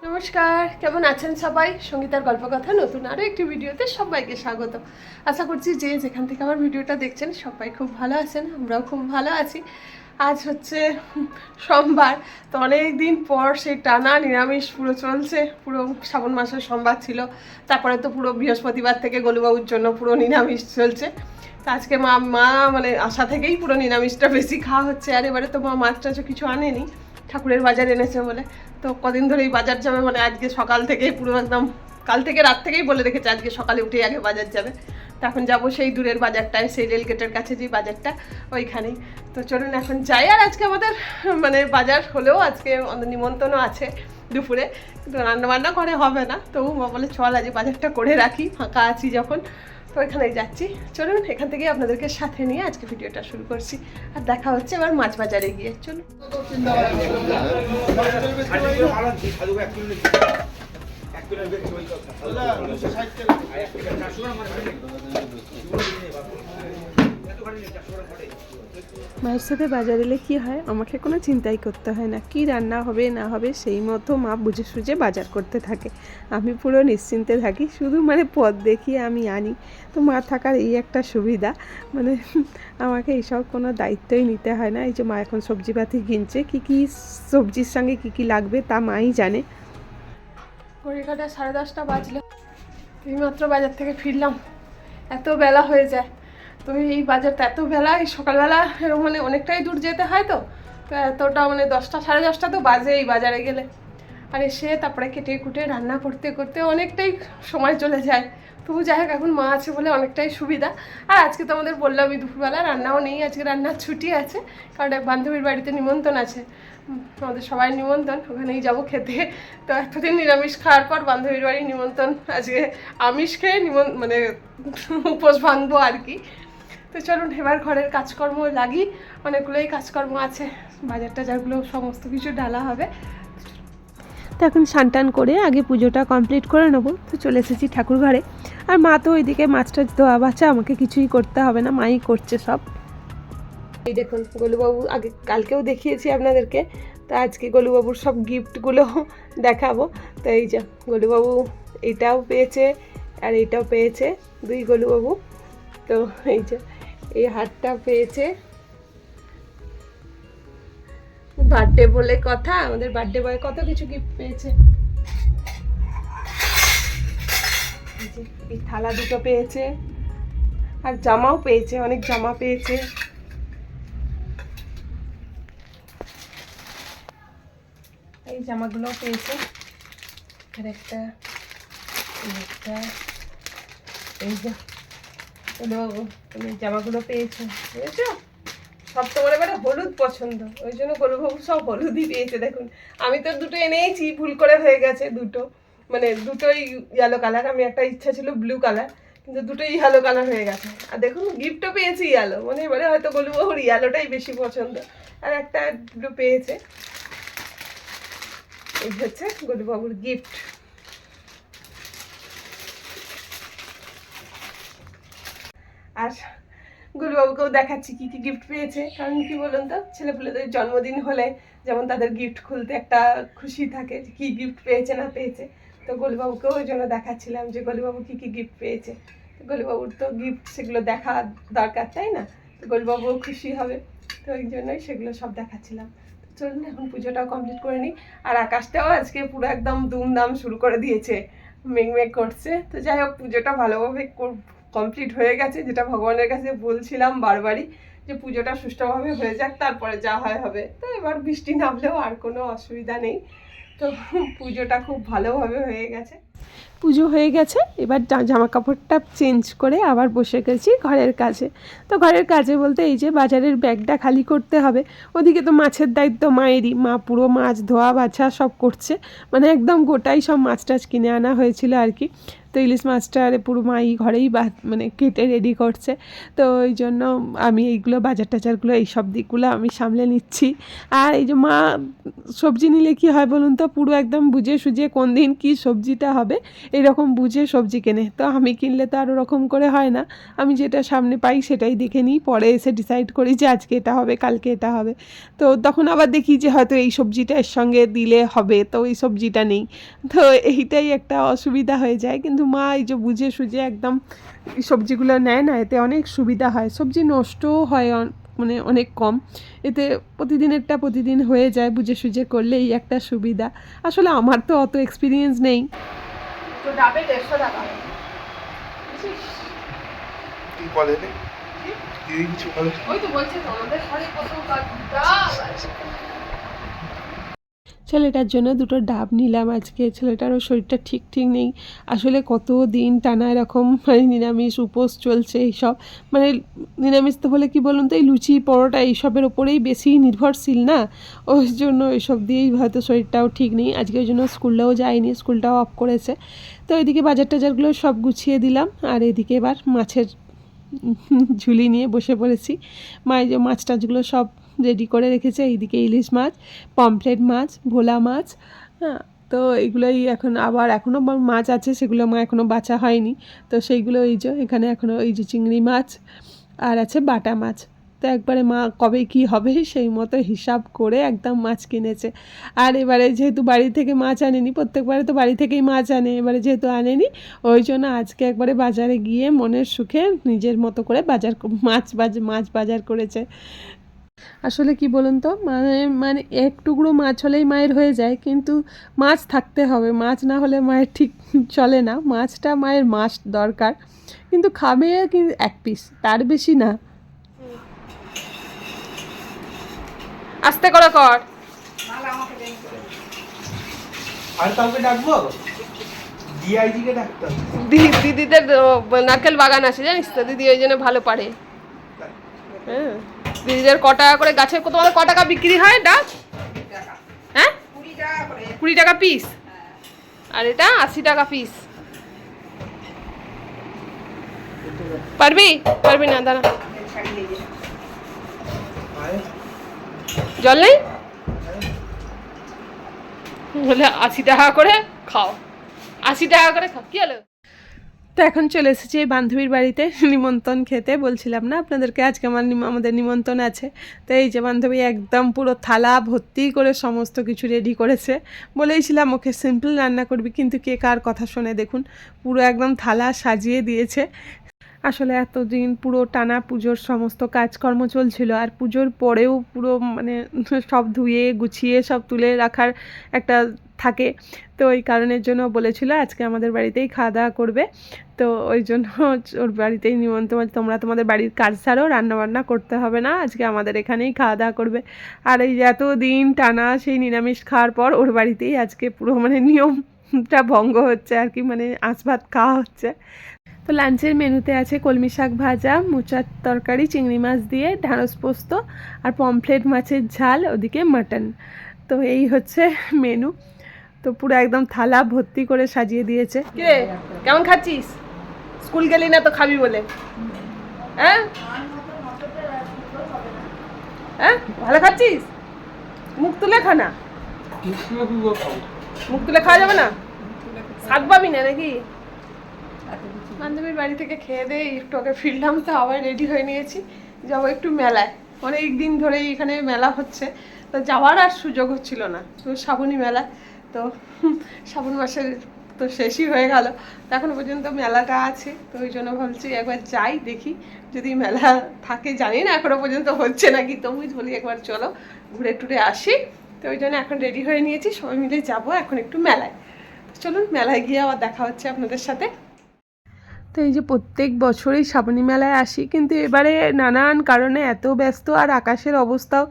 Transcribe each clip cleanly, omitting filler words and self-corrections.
নমস্কার, কেমন আছেন সবাই? সঙ্গীতার গল্পকথা নতুন আরও একটি ভিডিওতে সবাইকে স্বাগত। আশা করছি যে যেখান থেকে আমার ভিডিওটা দেখছেন সবাই খুব ভালো আছেন, আমরাও খুব ভালো আছি। আজ হচ্ছে সোমবার, তো অনেক দিন পর সেই টানা নিরামিষ পুরো চলছে। পুরো শ্রাবণ মাসের সোমবার ছিল, তারপরে তো পুরো বৃহস্পতিবার থেকে গোলুবাবুর জন্য পুরো নিরামিষ চলছে। তো আজকে মা মা মানে আশা থেকেই পুরো নিরামিষটা বেশি খাওয়া হচ্ছে। আর এবারে তো মা মাছ টাছও কিছু আনেনি, ঠাকুরের বাজার এনেছে বলে। তো কদিন ধরেই বাজার যাবে, মানে আজকে সকাল থেকেই পুরো একদম কাল থেকে রাত থেকেই বলে রেখেছে আজকে সকালে উঠেই আগে বাজার যাবে। তো এখন যাবো সেই দূরের বাজারটায়, সেই রেলগেটের কাছে যে বাজারটা ওইখানেই। তো চলুন এখন যাই। আর আজকে আমাদের মানে বাজার হলেও আজকে আমাদের নিমন্ত্রণও আছে দুপুরে, কিন্তু রান্নাবান্না করে হবে না। তবু মা বলে চল আজ বাজারটা করে রাখি, ফাঁকা আছি যখন। তো এখানেই যাচ্ছি, চলুন এখান থেকেই আপনাদেরকে সাথে নিয়ে আজকে ভিডিওটা শুরু করছি। আর দেখা হচ্ছে এবার মাছ বাজারে গিয়ে। চলুন। মায়ের সাথে বাজার এলে কী হয়, আমাকে কোনো চিন্তাই করতে হয় না, কি রান্না হবে না হবে সেই মতো মা বুঝে সুঝে বাজার করতে থাকে। আমি পুরো নিশ্চিন্তে থাকি, শুধু মানে পথ দেখিয়ে আমি আনি। তো মা থাকার এই একটা সুবিধা, মানে আমাকে এইসব কোনো দায়িত্বই নিতে হয় না। এই যে মা এখন সবজিপাতি কিনছে, কী কী সবজির সঙ্গে কী কী লাগবে তা মাই জানে। ঘড়ি কাটা 10:30 বাজলো, এইমাত্র বাজার থেকে ফিরলাম। এত বেলা হয়ে যায়, তো এই বাজারটা এত বেলা, এই সকালবেলা মানে অনেকটাই দূর যেতে হয়। তো এতটা মানে 10টা 10:30 তো বাজে এই বাজারে গেলে। আর এসে তারপরে কেটে কুটে রান্না করতে করতে অনেকটাই সময় চলে যায়। তবু যাই হোক, এখন মা আছে বলে অনেকটাই সুবিধা। আর আজকে তো আমাদের বললামই দুপুরবেলা রান্নাও নেই, আজকে রান্নার ছুটি আছে, কারণ এক বান্ধবীর বাড়িতে নিমন্ত্রণ আছে। আমাদের সবাই নিমন্ত্রণ, ওখানেই যাবো খেতে। তো এতদিন নিরামিষ খাওয়ার পর বান্ধবীর বাড়ির নিমন্ত্রণ, আজকে আমিষ খেয়ে মানে উপোস ভাঙবো আর কি। তো চলুন এবার ঘরের কাজকর্ম লাগি, অনেকগুলোই কাজকর্ম আছে, বাজার টাজারগুলো সমস্ত কিছু ডালা হবে। তো এখন স্নান করে আগে পুজোটা কমপ্লিট করে নেবো। তো চলে এসেছি ঠাকুর ঘরে। আর মা তো ওইদিকে মাছ টাছ ধোয়া বাচ্চা, আমাকে কিছুই করতে হবে না, মাই করছে সব। এই দেখুন গোলুবাবু, আগে কালকেও দেখিয়েছি আপনাদেরকে, তো আজকে গোলুবাবুর সব গিফটগুলো দেখাবো। তো এই যে গোলুবাবু এইটাও পেয়েছে আর এইটাও পেয়েছে, দুই গোলুবাবু। তো এই যে এই হারটা পেয়েছে, বার্থডে বলে কথা, আমাদের বার্থডে বয় কত কিছু গিফট পেয়েছে। এই থালা দুটো পেয়েছে, আর জামাও পেয়েছে, অনেক জামা পেয়েছে। এই জামাগুলো পেয়েছে, আর একটা এই যে তুমি জামাগুলো পেয়েছো, বুঝেছো? সব তোমার এবারে হলুদ পছন্দ, ওই জন্য গোলুবাবু সব হলুদই পেয়েছে। দেখুন আমি তো দুটো এনেইছি, ভুল করে হয়ে গেছে দুটো, মানে দুটোই ইয়েলো কালার। আমি একটা ইচ্ছা ছিল ব্লু কালার, কিন্তু দুটোই ইয়েলো কালার হয়ে গেছে। আর দেখুন গিফটও পেয়েছি ইয়েলো, মানে এবারে হয়তো গোলুবাবুর ইয়েলোটাই বেশি পছন্দ। আর একটা ব্লু পেয়েছে। এই হচ্ছে গোলুবাবুর গিফট। আর গুরুবাবুকেও দেখাচ্ছি কী কী গিফট পেয়েছে, কারণ কি বলুন তো, ছেলেপুলেদের জন্মদিন হলে যেমন তাদের গিফট খুলতে একটা খুশি থাকে, কি গিফট পেয়েছে না পেয়েছে। তো গোলুবাবুকেও ওই জন্য দেখাচ্ছিলাম যে গোলুবাবু কী কী গিফট পেয়েছে। তো গোলুবাবুর তো গিফট সেগুলো দেখা দরকার, তাই না? তো গোলুবাবুও খুশি হবে, তো ওই জন্যই সেগুলো সব দেখাচ্ছিলাম। তো চলুন এখন পুজোটাও কমপ্লিট করে নিই। আর আকাশটাও আজকে পুরো একদম দুমদাম শুরু করে দিয়েছে, মেঘ করছে। তো যাই হোক, পুজোটা ভালোভাবে কমপ্লিট হয়ে গেছে, যেটা ভগবানের কাছে বলছিলাম বারবারই, যে পুজোটা সুষ্ঠুভাবে হয়ে যাক, তারপরে যা হয় হবে। তো এবার বৃষ্টি নামলেও আর কোনো অসুবিধা নেই। তো পুজোটা খুব ভালোভাবে হয়ে গেছে। পুজো হয়ে গেছে, এবার জামা কাপড়টা চেঞ্জ করে আবার বসে গেছি ঘরের কাজে। তো ঘরের কাজে বলতে এই যে বাজারের ব্যাগটা খালি করতে হবে। ওদিকে তো মাছের দায়িত্ব মায়েরই, মা পুরো মাছ ধোয়া বাছা সব করছে, মানে একদম গোটাই সব মাছ টাছ কিনে আনা হয়েছিল আর কি। তো ইলিশ মাছটা পুরো মাই ঘরেই মানে কেটে রেডি করছে। তো ওই জন্য আমি এইগুলো বাজার টাজারগুলো এই সব দিকগুলো আমি সামলে নিচ্ছি। আর এই যে মা সবজি নিলে কি হয় বলুন তো, পুরো একদম বুঝে সুঝে কোন দিন কী সবজিটা হবে এরকম বুঝে সবজি কেনে। তো আমি কিনলে তো আর ওরকম করে হয় না, আমি যেটা সামনে পাই সেটাই দেখে নিই, পরে এসে ডিসাইড করি যে আজকে এটা হবে কালকে এটা হবে। তো তখন আবার দেখি যে হয়তো এই সবজিটা এর সঙ্গে দিলে হবে, তো এই সবজিটা নেই, তো এইটাই একটা অসুবিধা হয়ে যায়। কিন্তু মা এই যে বুঝে সুঝে একদম সবজিগুলো নেয় না, এতে অনেক সুবিধা হয়, সবজি নষ্টও হয় মানে অনেক কম, এতে প্রতিদিনেরটা প্রতিদিন হয়ে যায়, বুঝে সুঝে করলে এই একটা সুবিধা। আসলে আমার তো অত এক্সপিরিয়েন্স নেই। তো ডাবে 150 টাকা ওই তো বলছে তোমাদের ঘরে কত ডাব আছে। ছেলেটার জন্য দুটো ডাব নিলাম আজকে, ছেলেটারও শরীরটা ঠিক নেই, আসলে কত দিন টানা এরকম মানে নিরামিষ উপোস চলছে এইসব, মানে নিরামিষ তো হলে কি বলুন তো, এই লুচি পরোটা এইসবের ওপরেই বেশি নির্ভরশীল না, ওই জন্য এইসব দিয়েই হয়তো শরীরটাও ঠিক নেই। আজকে ওই জন্য স্কুলেও যায়নি, স্কুলটাও অফ করেছে। তো এদিকে বাজার টাজারগুলো সব গুছিয়ে দিলাম, আর এদিকে এবার মাছের ঝুলি নিয়ে বসে পড়েছি। মা এই যে মাছ টাছগুলো সব রেডি করে রেখেছে, এইদিকে ইলিশ মাছ, পমফ্রেট মাছ, ভোলা মাছ, হ্যাঁ। তো এগুলোই এখনও মাছ আছে, সেগুলো মা এখনও বাছা হয়নি, তো সেইগুলো এই যে এখানে এখনও এই যে চিংড়ি মাছ আর আছে বাটা মাছ। তো একবারে মা কবে কি হবে সেই মতো হিসাব করে একদম মাছ কিনেছে। আর এবারে যেহেতু বাড়ি থেকে মাছ আনেনি, প্রত্যেকবারে তো বাড়ি থেকেই মাছ আনে, এবারে যেহেতু আনেনি ওই জন্য আজকে একবারে বাজারে গিয়ে মনের সুখে নিজের মতো করে মাছ বাজার করেছে। আসলে কি বলুন তো, মানে এক টুকরো মাছ হলেই মায়ের হয়ে যায়, কিন্তু মাছ থাকতে হবে, মাছ না হলে মায়ের ঠিক চলে না, মাছটা মায়ের মাস্ট দরকার, কিন্তু খাবে কিন্তু 1 পিস, তার বেশি না। আস্তে করে কর। আর কাউকে ডাকবো? ডিআইজিকে ডাকতে হবে। দিদিদের নারকেল বাগান আছে জানিস তো, দিদি ওই জন্য ভালো পারে। হ্যাঁ, দিদিদের ক টাকা করে গাছের, তোমাদের ক টাকা বিক্রি হয় ডাব? হ্যাঁ 20 টাকা পিস, আর এটা 80 টাকা পিস। পারবি না, দাঁড়া। জল নেই বলে 80 টাকা করে খাও, 80 টাকা করে খাও, কি হলো? তো এখন চলে এসেছি এই বান্ধবীর বাড়িতে নিমন্ত্রণ খেতে, বলছিলাম না আপনাদেরকে আজকে আমাদের নিমন্ত্রণ আছে। তো এই যে বান্ধবী একদম পুরো থালা ভর্তি করে সমস্ত কিছু রেডি করেছে, বলেইছিলাম ওকে সিম্পল রান্না করবি, কিন্তু কে কার কথা শোনে, দেখুন পুরো একদম থালা সাজিয়ে দিয়েছে। আসলে এতদিন পুরো টানা পুজোর সমস্ত কাজকর্ম চলছিল, আর পুজোর পরেও পুরো মানে সব ধুয়ে গুছিয়ে সব তুলে রাখার একটা থাকে, তো ওই কারণের জন্য বলেছিল আজকে আমাদের বাড়িতেই খাওয়া দাওয়া করবে। তো ওই জন্য ওর বাড়িতেই নিমন্ত্রণ, তোমরা তোমাদের বাড়ির কাজ ছাড়াও রান্নাবান্না করতে হবে না, আজকে আমাদের এখানেই খাওয়া দাওয়া করবে। আর এই এত দিন টানা সেই নিরামিষ খাওয়ার পর ওর বাড়িতেই আজকে পুরো মানে নিয়মটা ভঙ্গ হচ্ছে আর কি, মানে আঁশ ভাত খাওয়া হচ্ছে। তো লাঞ্চের মেনুতে আছে কলমি শাক ভাজা, মোচার তরকারি চিংড়ি মাছ দিয়ে, ঢ্যাঁড়স পোস্ত আর পমফ্রেট মাছের ঝাল, ওদিকে মাটন। তো এই হচ্ছে মেনু। তো পুরো একদম থালা ভর্তি করে সাজিয়ে দিয়েছে। কে কেমন খাচ্ছিস? স্কুল গেলি না তো খাবি বলে? হ্যাঁ হ্যাঁ, ভালো খাচ্ছিস? মুখ তুলে খা না, মুখ তুলে খাওয়া যাবে না, শাক পাবি না নাকি? বান্ধবীর বাড়ি থেকে খেয়ে দিয়ে একটু আগে ফিরলাম, তো আবার রেডি হয়ে নিয়েছি, যাবো একটু মেলায়। অনেক দিন ধরেই এখানে মেলা হচ্ছে, তো যাওয়ার আর সুযোগ হচ্ছিল না, তো শ্রাবণী মেলা, তো শ্রাবণ মাসের তো শেষই হয়ে গেল, তো এখনো পর্যন্ত মেলাটা আছে, তো ওই জন্য ভাবছি একবার যাই দেখি, যদি মেলা থাকে, জানি না এখনো পর্যন্ত হচ্ছে নাকি, তুমি বলি একবার চলো ঘুরে টুরে আসি। তো ওই জন্য এখন রেডি হয়ে নিয়েছি, সবাই মিলে যাবো এখন একটু মেলায়। চলুন মেলায় গিয়ে আবার দেখা হচ্ছে আপনাদের সাথে। তো এই যে প্রত্যেক বছরই শ্রাবণী মেলায় আসি, কিন্তু এবারে নানান কারণে এত ব্যস্ত, আর আকাশের অবস্থাও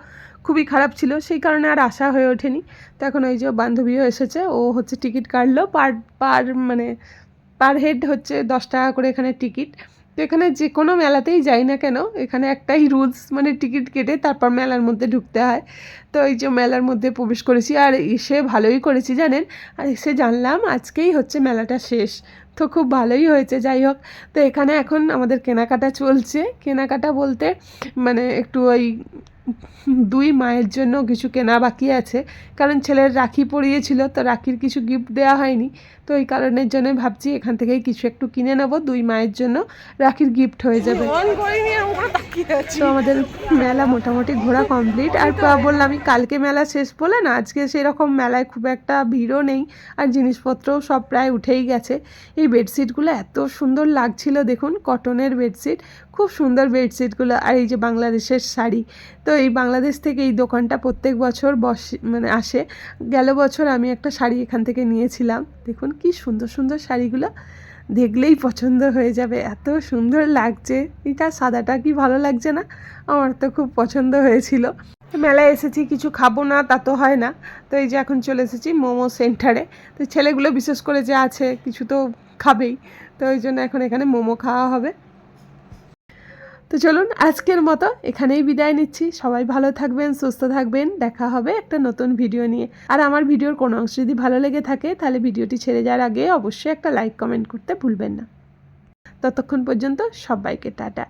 খুবই খারাপ ছিল, সেই কারণে আর আসা হয়ে ওঠেনি। তো এখন ওই যে বান্ধবীও এসেছে, ও হচ্ছে টিকিট কাটলো, পার হেড হচ্ছে 10 টাকা করে এখানে টিকিট। তো এখানে যে কোনো মেলাতেই যাই না কেন, এখানে একটাই রুলস, মানে টিকিট কেটে তারপর মেলার মধ্যে ঢুকতে হয়। তো এই যে মেলার মধ্যে প্রবেশ করেছি, আর এসে ভালোই করেছি জানেন, আর এসে জানলাম আজকেই হচ্ছে মেলাটা শেষ। তো খুব ভালোই হয়েছে, যাই হোক। তো এখানে এখন আমাদের কেনাকাটা চলছে। কেনাকাটা বলতে মানে একটু ওই দুই মায়ের জন্য কিছু কেনা বাকি আছে, কারণ ছেলের রাখি পরিয়েছিল, তো রাখির কিছু গিফট দেওয়া হয়নি। তো এই কারণের জন্য ভাবছি এখান থেকেই কিছু একটু কিনে নেব, দুই মায়ের জন্য রাখির গিফট হয়ে যাবে। তো আমাদের মেলা মোটামুটি ঘোরা কমপ্লিট। আর বললামই কালকে মেলা শেষ বলে না, আজকে সেরকম মেলায় খুব একটা ভিড়ও নেই, আর জিনিসপত্রও সব প্রায় উঠেই গেছে। এই বেডশিটগুলো এত সুন্দর লাগছিল, দেখুন কটনের বেডশিট, খুব সুন্দর বেডশিটগুলো। আর এই যে বাংলাদেশের শাড়ি, তো এই বাংলাদেশ থেকে এই দোকানটা প্রত্যেক বছর মানে আসে। গেল বছর আমি একটা শাড়ি এখান থেকে নিয়েছিলাম, দেখুন কি সুন্দর সুন্দর শাড়িগুলো, দেখলেই পছন্দ হয়ে যাবে, এত সুন্দর লাগছে। এটা সাদাটা কি ভালো লাগছে না? আমার তো খুব পছন্দ হয়েছিল। মেলায় এসেছি, কিছু খাবো না তা তো হয় না। তো এই যে এখন চলে এসেছি মোমো সেন্টারে। তো ছেলেগুলো বিশেষ করে যে আছে কিছু তো খাবেই, তো ওই জন্য এখন এখানে মোমো খাওয়া হবে। তো চলুন আজকের মতো এখানেই বিদায় নিচ্ছি। সবাই ভালো থাকবেন, সুস্থ থাকবেন, দেখা হবে একটা নতুন ভিডিও নিয়ে। আর আমার ভিডিওর কোনো অংশ যদি ভালো লেগে থাকে তাহলে ভিডিওটি ছেড়ে যাওয়ার আগে অবশ্যই একটা লাইক কমেন্ট করতে ভুলবেন না। ততক্ষণ পর্যন্ত সবাইকে টাটা।